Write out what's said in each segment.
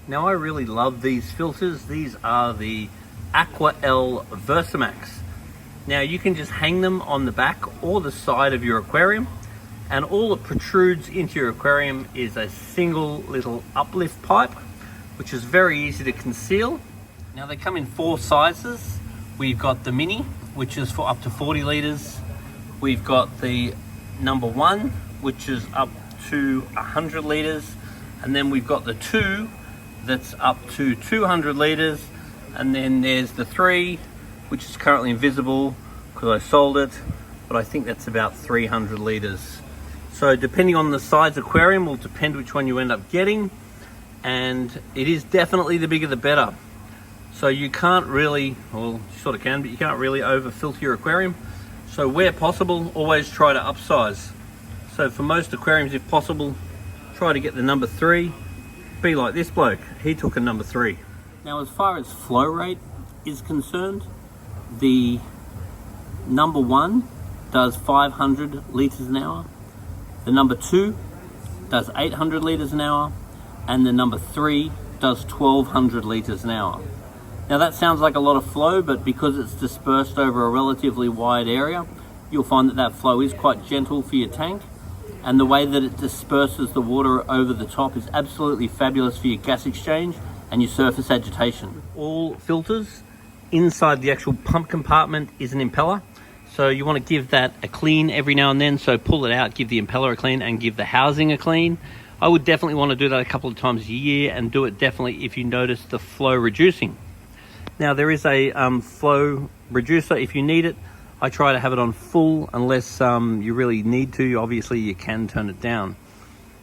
Now I really love these filters. These are the Aquael Versamax. Now you can just hang them on the back or the side of your aquarium, and all that protrudes into your aquarium is a single little uplift pipe, which is very easy to conceal. Now they come in 4 sizes. We've got the mini, which is for up to 40 liters. We've got the number 1, which is up to 100 liters. And then we've got the 2, that's up to 200 liters. And then there's the 3, which is currently invisible because I sold it, but I think that's about 300 liters. So depending on the size aquarium will depend which one you end up getting. And it is definitely the bigger the better. So you can't really, well, you sort of can, but you can't really over filter your aquarium. So where possible, always try to upsize. So for most aquariums, if possible, try to get the number 3. Be like this bloke, he took a number 3. Now as far as flow rate is concerned, the number 1 does 500 liters an hour. The number 2 does 800 liters an hour. And the number 3 does 1200 liters an hour. Now that sounds like a lot of flow, but because it's dispersed over a relatively wide area, you'll find that that flow is quite gentle for your tank. And the way that it disperses the water over the top is absolutely fabulous for your gas exchange and your surface agitation. All filters, inside the actual pump compartment is an impeller. So you want to give that a clean every now and then. So pull it out, give the impeller a clean, and give the housing a clean. I would definitely want to do that a couple of times a year, and do it definitely if you notice the flow reducing. Now there is a flow reducer if you need it. I try to have it on full unless you really need to. Obviously you can turn it down.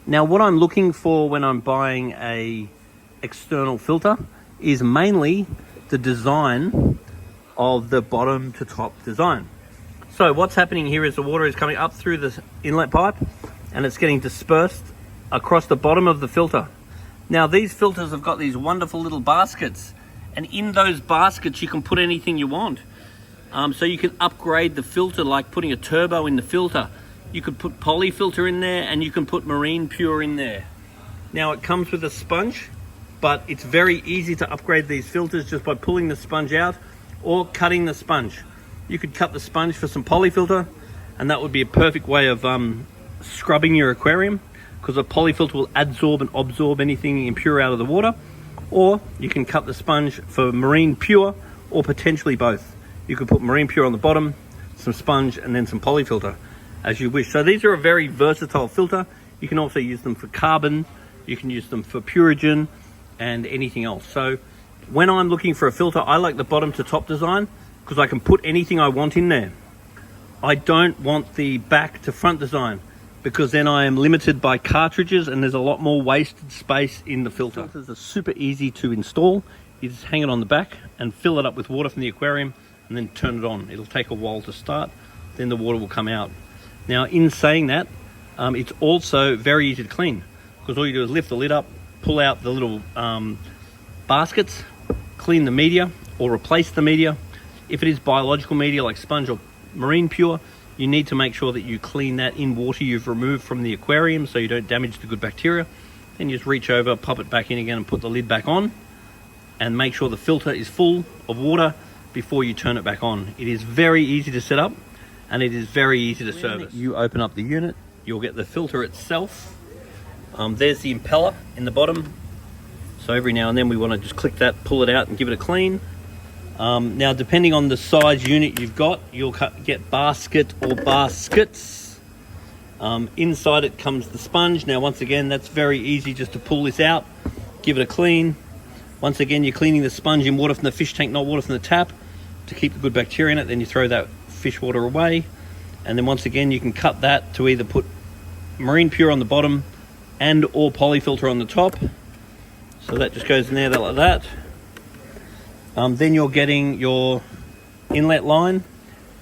Now what I'm looking for when I'm buying a external filter is mainly the design of the bottom to top design. So what's happening here is the water is coming up through the inlet pipe and it's getting dispersed across the bottom of the filter. Now these filters have got these wonderful little baskets, and in those baskets you can put anything you want. So you can upgrade the filter, like putting a turbo in the filter. You could put polyfilter in there, and you can put marine pure in there. Now it comes with a sponge, but it's very easy to upgrade these filters just by pulling the sponge out or cutting the sponge. You could cut the sponge for some polyfilter, and that would be a perfect way of scrubbing your aquarium, because a polyfilter will adsorb and absorb anything impure out of the water. Or you can cut the sponge for marine pure, or potentially both. You could put marine pure on the bottom, some sponge, and then some polyfilter as you wish. So these are a very versatile filter. You can also use them for carbon, you can use them for Purigen and anything else. So when I'm looking for a filter, I like the bottom to top design because I can put anything I want in there. I don't want the back to front design because then I am limited by cartridges and there's a lot more wasted space in the filter. Filters are super easy to install. You just hang it on the back and fill it up with water from the aquarium and then turn it on. It'll take a while to start, then the water will come out. Now in saying that, it's also very easy to clean because all you do is lift the lid up, pull out the little baskets, clean the media or replace the media. If it is biological media like sponge or marine pure, you need to make sure that you clean that in water you've removed from the aquarium so you don't damage the good bacteria. Then you just reach over, pop it back in again and put the lid back on, and make sure the filter is full of water before you turn it back on. It is very easy to set up and it is very easy to service. You open up the unit, you'll get the filter itself. There's the impeller in the bottom. So every now and then we want to just click that, pull it out and give it a clean. Now depending on the size unit you've got, you'll get basket or baskets. Inside it comes the sponge. Now once again, that's very easy just to pull this out, give it a clean. Once again, you're cleaning the sponge in water from the fish tank, not water from the tap, to keep the good bacteria in it. Then you throw that fish water away. And then once again, you can cut that to either put marine pure on the bottom and or polyfilter on the top. So that just goes in there like that. Then you're getting your inlet line.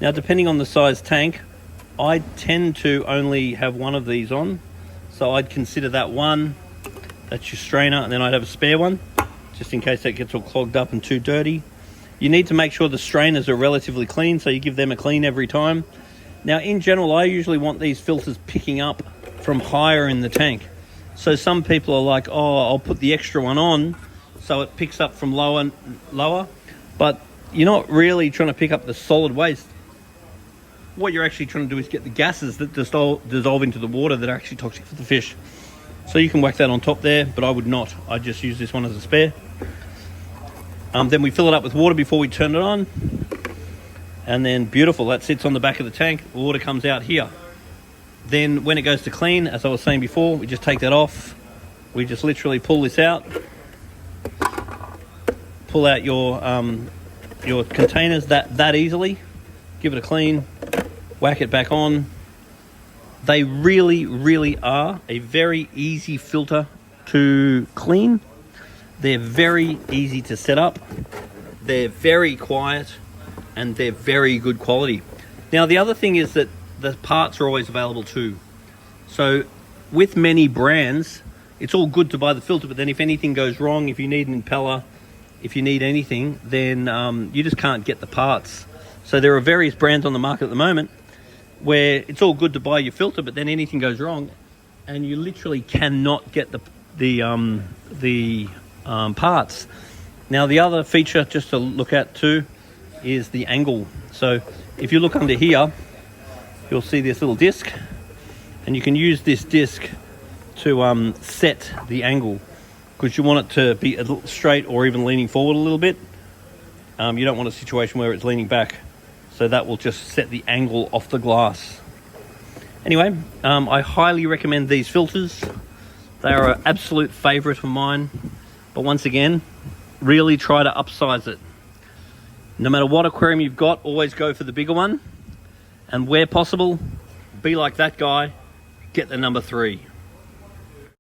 Now depending on the size tank, I tend to only have one of these on. So I'd consider that one. That's your strainer, and then I'd have a spare one, just in case that gets all clogged up and too dirty. You need to make sure the strainers are relatively clean, so you give them a clean every time. Now in general, I usually want these filters picking up from higher in the tank. So some people are like, oh, I'll put the extra one on so it picks up from lower and lower, but you're not really trying to pick up the solid waste. What you're actually trying to do is get the gases that dissolve into the water that are actually toxic for the fish. So you can whack that on top there, but I would not. I just use this one as a spare. Then we fill it up with water before we turn it on. And then beautiful, that sits on the back of the tank. The water comes out here. Then when it goes to clean, as I was saying before, we just take that off. We just literally pull this out. Pull out your containers that easily. Give it a clean. Whack it back on. They really, really are a very easy filter to clean. They're very easy to set up. They're very quiet and they're very good quality. Now, the other thing is that the parts are always available too. So with many brands, it's all good to buy the filter, but then if anything goes wrong, if you need an impeller, if you need anything, then you just can't get the parts. So there are various brands on the market at the moment where it's all good to buy your filter, but then anything goes wrong and you literally cannot get the parts. Now, the other feature just to look at too is the angle. So if you look under here, you'll see this little disc, and you can use this disc to set the angle, because you want it to be a little straight or even leaning forward a little bit. You don't want a situation where it's leaning back. So that will just set the angle off the glass. Anyway, I highly recommend these filters. They are an absolute favorite of mine. But once again, really try to upsize it. No matter what aquarium you've got, always go for the bigger one. And where possible, be like that guy, get the number 3.